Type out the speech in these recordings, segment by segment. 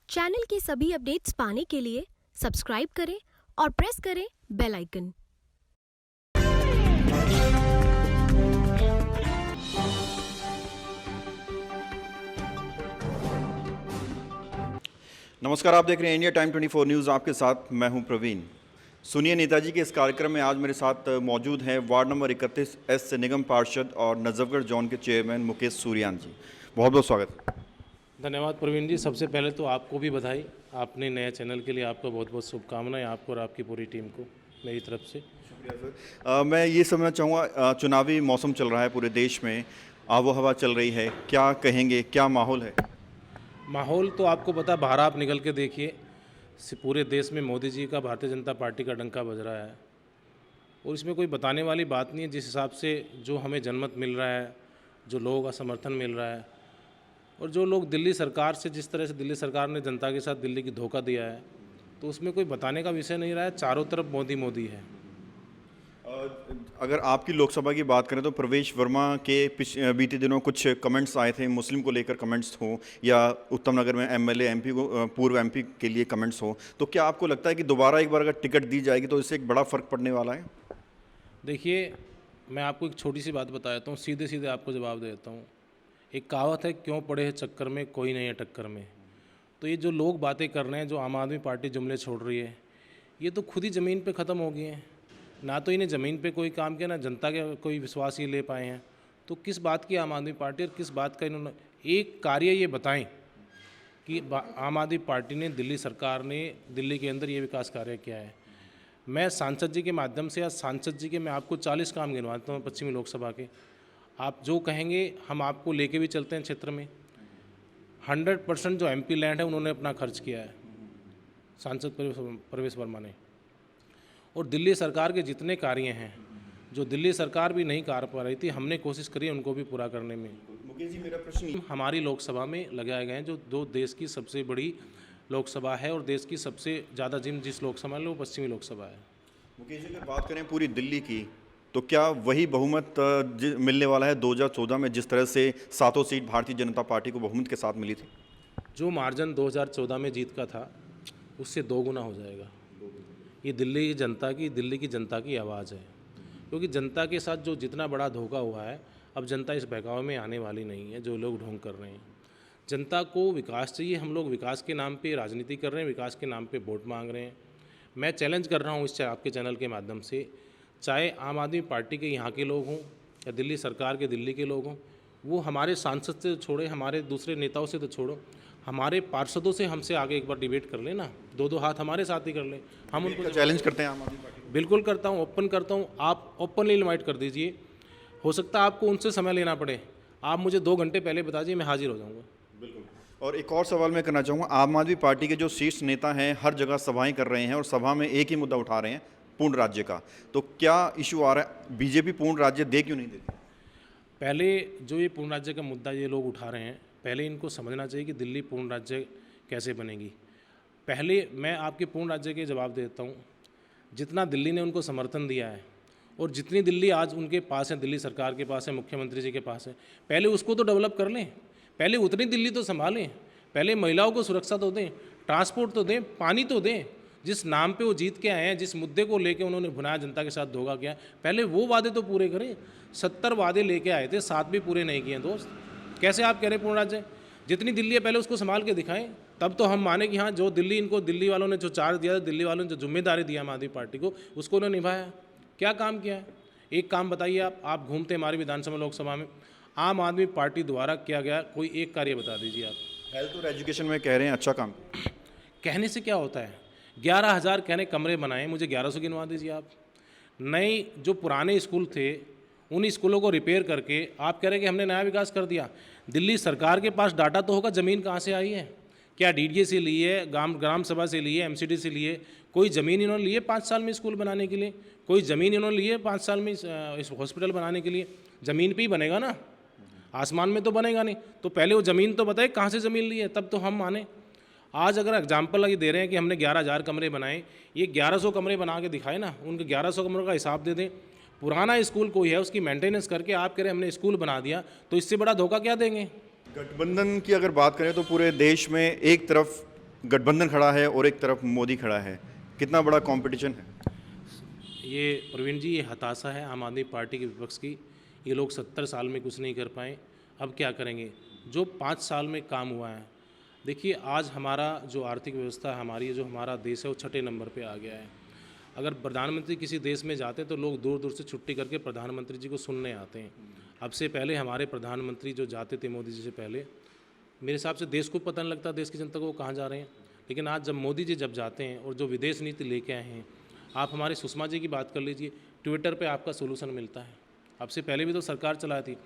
Channel के सभी updates पाने के लिए सब्सक्राइब करें और प्रेस करें बेल आइकन। नमस्कार, आप देख रहे हैं इंडिया टाइम 24 न्यूज़। आपके साथ मैं हूं प्रवीण। सुनिए नेताजी के इस कार्यक्रम में आज मेरे साथ मौजूद हैं वार्ड नंबर 31 एस से निगम पार्षद और नजफगढ़ जोन के चेयरमैन मुकेश सूर्यान जी। बहुत बहुत स्वागत। धन्यवाद प्रवीण जी। सबसे पहले तो आपको भी बधाई, आपने नए चैनल के लिए आपको बहुत बहुत शुभकामनाएं, आपको और आपकी पूरी टीम को मेरी तरफ से। शुक्रिया सर। मैं ये समझना चाहूँगा, चुनावी मौसम चल रहा है पूरे देश में, आबो हवा चल रही है, क्या कहेंगे, क्या माहौल है? माहौल तो आपको पता, बाहर आप निकल के देखिए, पूरे देश में मोदी जी का, भारतीय जनता पार्टी का डंका बज रहा है और इसमें कोई बताने वाली बात नहीं है। जिस हिसाब से जो हमें जनमत मिल रहा है, जो लोगों का समर्थन मिल रहा है और जो लोग दिल्ली सरकार से, जिस तरह से दिल्ली सरकार ने जनता के साथ दिल्ली की धोखा दिया है, तो उसमें कोई बताने का विषय नहीं रहा है। चारों तरफ मोदी मोदी है। अगर आपकी लोकसभा की बात करें तो प्रवेश वर्मा के बीते दिनों कुछ कमेंट्स आए थे, मुस्लिम को लेकर कमेंट्स हो या उत्तम नगर में एमएलए एमपी को, पूर्व एमपी के लिए कमेंट्स हो, तो क्या आपको लगता है कि दोबारा एक बार अगर टिकट दी जाएगी तो इससे एक बड़ा फ़र्क पड़ने वाला है? देखिए, मैं आपको एक छोटी सी बात बता देता हूँ, सीधे सीधे आपको जवाब दे देता हूँ। एक कहावत है, क्यों पड़े हैं चक्कर में, कोई नहीं है टक्कर में। तो ये जो लोग बातें कर रहे हैं, जो आम आदमी पार्टी जुमले छोड़ रही है, ये तो खुद ही ज़मीन पे ख़त्म हो गई हैं। ना तो इन्हें ज़मीन पे कोई काम किया, ना जनता के कोई विश्वास ये ले पाए हैं। तो किस बात की आम आदमी पार्टी और किस बात का इन्होंने एक कार्य ये बताएं कि आम आदमी पार्टी ने, दिल्ली सरकार ने दिल्ली के अंदर ये विकास कार्य किया है। मैं सांसद जी के माध्यम से, या सांसद जी के मैं आपको 40 काम गिनवाता हूँ पश्चिमी लोकसभा के। आप जो कहेंगे हम आपको लेके भी चलते हैं क्षेत्र में। 100% जो एमपी लैंड है उन्होंने अपना खर्च किया है, सांसद प्रवेश वर्मा ने। और दिल्ली सरकार के जितने कार्य हैं, जो दिल्ली सरकार भी नहीं कर पा रही थी, हमने कोशिश करी उनको भी पूरा करने में। मुकेश जी, मेरा प्रश्न हमारी लोकसभा में लगाए गए हैं, जो देश की सबसे बड़ी लोकसभा है और देश की सबसे ज़्यादा जिस लोकसभा है वो पश्चिमी लोकसभा है। मुकेश जी, अगर बात करें पूरी दिल्ली की, तो क्या वही बहुमत मिलने वाला है 2014 में, जिस तरह से 7 सीट भारतीय जनता पार्टी को बहुमत के साथ मिली थी? जो मार्जिन 2014 में जीत का था, उससे 2 गुना हो जाएगा। ये दिल्ली की जनता की आवाज़ है, क्योंकि जनता के साथ जो जितना बड़ा धोखा हुआ है, अब जनता इस बहकावे में आने वाली नहीं है जो लोग ढोंग कर रहे हैं। जनता को विकास चाहिए, हम लोग विकास के नाम पे राजनीति कर रहे हैं, विकास के नाम पे वोट मांग रहे हैं। मैं चैलेंज कर रहा हूँ इस आपके चैनल के माध्यम से, चाहे आम आदमी पार्टी के यहाँ के लोग हों या दिल्ली सरकार के दिल्ली के लोग हों, वो हमारे सांसद से छोड़े, हमारे दूसरे नेताओं से तो छोड़ो, हमारे पार्षदों से हमसे आगे एक बार डिबेट कर लेना, 2-2 हाथ हमारे साथ ही कर लें। हम उनको चैलेंज करते हैं आम आदमी पार्टी। बिल्कुल करता हूँ, ओपन करता हूँ। आप ओपनली इनवाइट कर दीजिए। हो सकता है आपको उनसे समय लेना पड़े, आप मुझे 2 घंटे पहले बता दीजिए, मैं हाजिर हो जाऊँगा। बिल्कुल। और एक और सवाल मैं करना चाहूँगा, आम आदमी पार्टी के जो शीर्ष नेता हैं हर जगह सभाएं कर रहे हैं और सभा में एक ही मुद्दा उठा रहे हैं, पूर्ण राज्य का। तो क्या इशू आ रहा है, बीजेपी पूर्ण राज्य दे क्यों नहीं देती? पहले जो ये पूर्ण राज्य का मुद्दा ये लोग उठा रहे हैं, पहले इनको समझना चाहिए कि दिल्ली पूर्ण राज्य कैसे बनेगी। पहले मैं आपके पूर्ण राज्य के जवाब देता हूँ। जितना दिल्ली ने उनको समर्थन दिया है और जितनी दिल्ली आज उनके पास है, दिल्ली सरकार के पास है, मुख्यमंत्री जी के पास है, पहले उसको तो डेवलप कर लें, पहले उतनी दिल्ली तो संभालें, पहले महिलाओं को सुरक्षा तो दें, ट्रांसपोर्ट तो दें, पानी तो दें। जिस नाम पे वो जीत के आए हैं, जिस मुद्दे को लेके उन्होंने भुनाया, जनता के साथ धोखा किया, पहले वो वादे तो पूरे करें। 70 वादे लेके आए थे, 7 भी पूरे नहीं किए दोस्त। कैसे आप कह रहे हैं पूर्ण राज्य? जितनी दिल्ली है पहले उसको संभाल के दिखाएं, तब तो हम माने कि हाँ, जो दिल्ली वालों ने जो चार्ज दिया, दिल्ली वालों ने जो जिम्मेदारी दिया आम आदमी पार्टी को, उसको उन्होंने निभाया। क्या काम किया है? एक काम बताइए। आप घूमते हमारी विधानसभा लोकसभा में, आम आदमी पार्टी द्वारा किया गया कोई एक कार्य बता दीजिए आप। हेल्थ और एजुकेशन में कह रहे हैं अच्छा काम। कहने से क्या होता है? 11,000 कहने कमरे बनाए, मुझे 1100 गिनवा दीजिए आप। नई जो पुराने स्कूल थे, उन स्कूलों को रिपेयर करके आप कह रहे हैं कि हमने नया विकास कर दिया। दिल्ली सरकार के पास डाटा तो होगा, ज़मीन कहाँ से आई है? क्या डीडीए से ली है, ग्राम सभा से ली है, एमसीडी से ली है? कोई ज़मीन इन्होंने ली है 5 साल में स्कूल बनाने के लिए? कोई ज़मीन इन्होंने ली है 5 साल में इस हॉस्पिटल बनाने के लिए? ज़मीन पे ही बनेगा ना, आसमान में तो बनेगा नहीं। तो पहले वो ज़मीन तो बताए कहाँ से ज़मीन ली है, तब तो हम माने। आज अगर एग्जाम्पल ये दे रहे हैं कि हमने 11,000 कमरे बनाए, ये 1100 कमरे बना के दिखाए ना, उनके 1100 कमरों का हिसाब दे दें। पुराना स्कूल कोई है उसकी मेंटेनेंस करके आप कह रहे हैं हमने स्कूल बना दिया, तो इससे बड़ा धोखा क्या देंगे? गठबंधन की अगर बात करें तो पूरे देश में एक तरफ गठबंधन खड़ा है और एक तरफ मोदी खड़ा है, कितना बड़ा कंपटीशन है? ये प्रवीण जी, ये हताशा है आम आदमी पार्टी के विपक्ष की। ये लोग 70 साल में कुछ नहीं कर पाए, अब क्या करेंगे? जो 5 साल में काम हुआ है, देखिए आज हमारा जो आर्थिक व्यवस्था है, हमारी जो हमारा देश है, वो 6ठे नंबर पे आ गया है। अगर प्रधानमंत्री किसी देश में जाते हैं तो लोग दूर दूर से छुट्टी करके प्रधानमंत्री जी को सुनने आते हैं। अब से पहले हमारे प्रधानमंत्री जो जाते थे मोदी जी से पहले, मेरे हिसाब से देश को पता नहीं लगता, देश की जनता को वो कहाँ जा रहे हैं। लेकिन आज जब मोदी जी जब जाते हैं और जो विदेश नीति लेके आए हैं, आप हमारे सुषमा जी की बात कर लीजिए, ट्विटर पे आपका सोल्यूशन मिलता है। अब से पहले भी तो सरकार चलाई थी,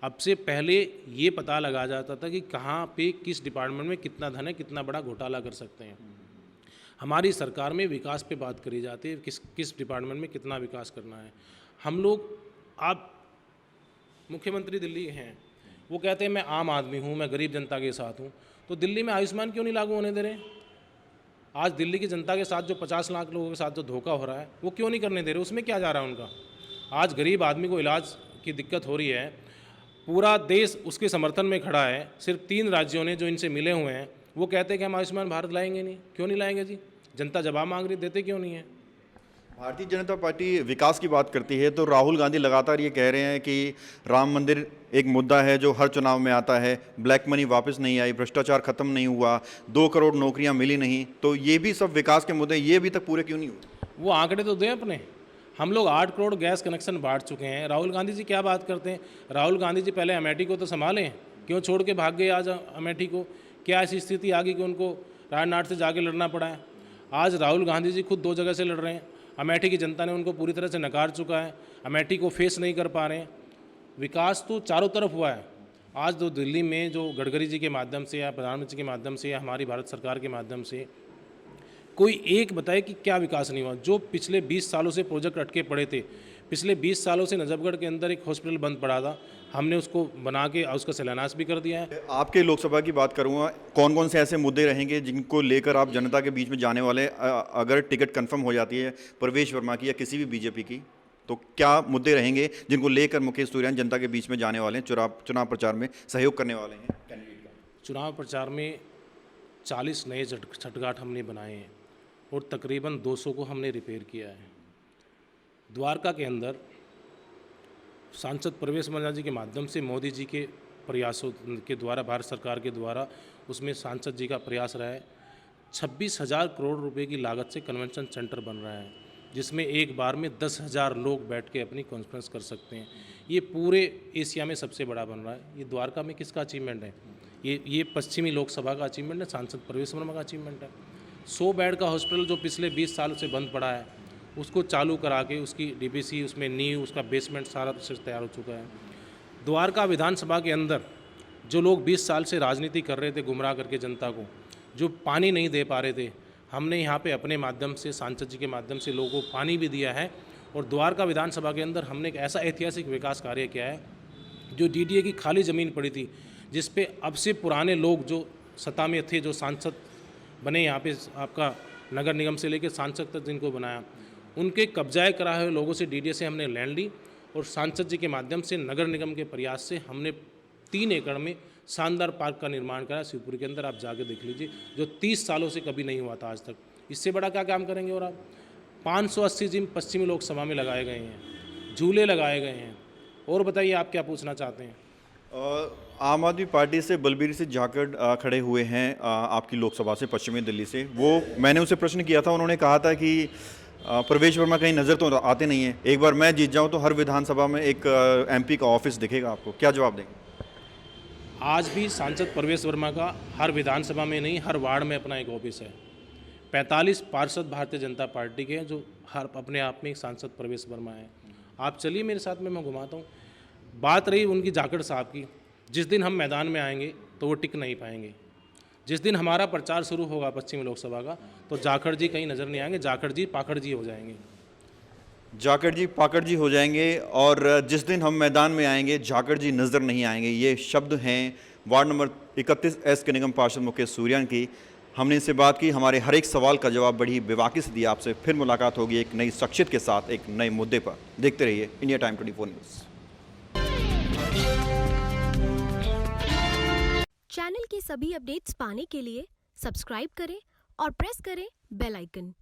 अब से पहले ये पता लगा जाता था कि कहाँ पे किस डिपार्टमेंट में कितना धन है, कितना बड़ा घोटाला कर सकते हैं। हमारी सरकार में विकास पे बात करी जाती है, किस डिपार्टमेंट में कितना विकास करना है। हम लोग, आप मुख्यमंत्री दिल्ली हैं, वो कहते हैं मैं आम आदमी हूँ, मैं गरीब जनता के साथ हूँ, तो दिल्ली में आयुष्मान क्यों नहीं लागू होने दे रहे? आज दिल्ली की जनता के साथ जो 50 लाख लोगों के साथ जो धोखा हो रहा है, वो क्यों नहीं करने दे रहे? उसमें क्या जा रहा है उनका? आज गरीब आदमी को इलाज की दिक्कत हो रही है, पूरा देश उसके समर्थन में खड़ा है। सिर्फ 3 राज्यों ने जो इनसे मिले हुए हैं, वो कहते हैं कि हम आयुष्मान भारत लाएंगे नहीं। क्यों नहीं लाएंगे जी? जनता जवाब मांग रही, देते क्यों नहीं है? भारतीय जनता पार्टी विकास की बात करती है तो राहुल गांधी लगातार ये कह रहे हैं कि राम मंदिर एक मुद्दा है जो हर चुनाव में आता है, ब्लैक मनी वापस नहीं आई, भ्रष्टाचार खत्म नहीं हुआ, 2 करोड़ नौकरियां मिली नहीं, तो ये भी सब विकास के मुद्दे, ये अभी तक पूरे क्यों नहीं हुए? वो आंकड़े तो दें अपने। हम लोग 8 करोड़ गैस कनेक्शन बांट चुके हैं। राहुल गांधी जी क्या बात करते हैं? राहुल गांधी जी पहले अमेठी को तो संभालें, क्यों छोड़ के भाग गए आज अमेठी को? क्या ऐसी स्थिति आ गई कि उनको राजनाथ से जाके लड़ना पड़ा है? आज राहुल गांधी जी खुद 2 जगह से लड़ रहे हैं। अमेठी की जनता ने उनको पूरी तरह से नकार चुका है, अमेठी को फेस नहीं कर पा रहे हैं। विकास तो चारों तरफ हुआ है। आज तो दिल्ली में जो गडकरी जी के माध्यम से या प्रधानमंत्री के माध्यम से या हमारी भारत सरकार के माध्यम से कोई एक बताए कि क्या विकास नहीं हुआ? जो पिछले 20 सालों से प्रोजेक्ट अटके पड़े थे, पिछले 20 सालों से नजफगढ़ के अंदर एक हॉस्पिटल बंद पड़ा था, हमने उसको बना के उसका शिलान्यास भी कर दिया है। आपके लोकसभा की बात करूंगा, कौन कौन से ऐसे मुद्दे रहेंगे जिनको लेकर आप जनता के बीच में जाने वाले, अगर टिकट कंफर्म हो जाती है प्रवेश वर्मा की या किसी भी बीजेपी की, तो क्या मुद्दे रहेंे जिनको लेकर मुकेश सूर्यान जनता के बीच में जाने वाले हैं, चुनाव प्रचार में सहयोग करने वाले हैं कैंडिडेट का? चुनाव प्रचार में 40 नए छठघाट हमने बनाए हैं और तकरीबन 200 को हमने रिपेयर किया है। द्वारका के अंदर सांसद प्रवेश वर्मा जी के माध्यम से मोदी जी के प्रयासों के द्वारा, भारत सरकार के द्वारा, उसमें सांसद जी का प्रयास रहा है। 26,000 करोड़ रुपए की लागत से कन्वेंशन सेंटर बन रहा है, जिसमें एक बार में 10,000 लोग बैठ के अपनी कॉन्फ्रेंस कर सकते हैं। ये पूरे एशिया में सबसे बड़ा बन रहा है। ये द्वारका में किसका अचीवमेंट है? ये पश्चिमी लोकसभा का अचीवमेंट है, सांसद प्रवेश वर्मा का अचीवमेंट है। 100 बेड का हॉस्पिटल जो पिछले 20 सालों से बंद पड़ा है, उसको चालू करा के उसकी डीपीसी, उसमें नींव, उसका बेसमेंट सारा तैयार हो चुका है। द्वारका विधानसभा के अंदर जो लोग 20 साल से राजनीति कर रहे थे गुमराह करके जनता को, जो पानी नहीं दे पा रहे थे, हमने यहाँ पे अपने माध्यम से, सांसद जी के माध्यम से लोगों को पानी भी दिया है। और द्वारका विधानसभा के अंदर हमने एक ऐसा ऐतिहासिक विकास कार्य किया है, जो डीडीए की खाली ज़मीन पड़ी थी, जिस पे अब से पुराने लोग जो सत्ता में थे, जो सांसद बने यहाँ पे, आपका नगर निगम से लेकर सांसद तक जिनको बनाया, उनके कब्जाए कराए हुए लोगों से डीडीए से हमने लैंड ली और सांसद जी के माध्यम से नगर निगम के प्रयास से हमने 3 एकड़ में शानदार पार्क का निर्माण करा शिवपुरी के अंदर। आप जाके देख लीजिए, जो 30 सालों से कभी नहीं हुआ था आज तक। इससे बड़ा क्या काम करेंगे? और आप 580 जिम पश्चिमी लोकसभा में लगाए गए हैं, झूले लगाए गए हैं। और बताइए आप क्या पूछना चाहते हैं? आम आदमी पार्टी से बलबीर सिंह जाखड़ खड़े हुए हैं आपकी लोकसभा से, पश्चिमी दिल्ली से। वो, मैंने उनसे प्रश्न किया था, उन्होंने कहा था कि प्रवेश वर्मा कहीं नज़र तो आते नहीं है, एक बार मैं जीत जाऊं तो हर विधानसभा में एक एमपी का ऑफिस दिखेगा आपको। क्या जवाब देंगे? आज भी सांसद प्रवेश वर्मा का हर विधानसभा में नहीं, हर वार्ड में अपना एक ऑफिस है। 45 पार्षद भारतीय जनता पार्टी के हैं, जो हर अपने आप में एक सांसद प्रवेश वर्मा है। आप चलिए मेरे साथ में, मैं घुमाता हूँ। बात रही उनकी जाखड़ साहब की, जिस दिन हम मैदान में आएंगे तो वो टिक नहीं पाएंगे। जिस दिन हमारा प्रचार शुरू होगा पश्चिमी लोकसभा का, तो जाखड़ जी कहीं नज़र नहीं आएंगे, जाखड़ जी पाखड़ जी हो जाएंगे। जाखड़ जी पाखड़ जी हो जाएंगे। और जिस दिन हम मैदान में आएंगे जाखड़ जी नज़र नहीं आएंगे, ये शब्द हैं वार्ड नंबर 31 के निगम पार्षद मुकेश सूर्यान की। हमने इनसे बात की, हमारे हर एक सवाल का जवाब बड़ी बेबाकी से दिया। आपसे फिर मुलाकात होगी एक नई शख्सियत के साथ, एक नए मुद्दे पर। देखते रहिए इंडिया टाइम 24 न्यूज़। चैनल की सभी अपडेट्स पाने के लिए सब्सक्राइब करें और प्रेस करें बेल आइकन।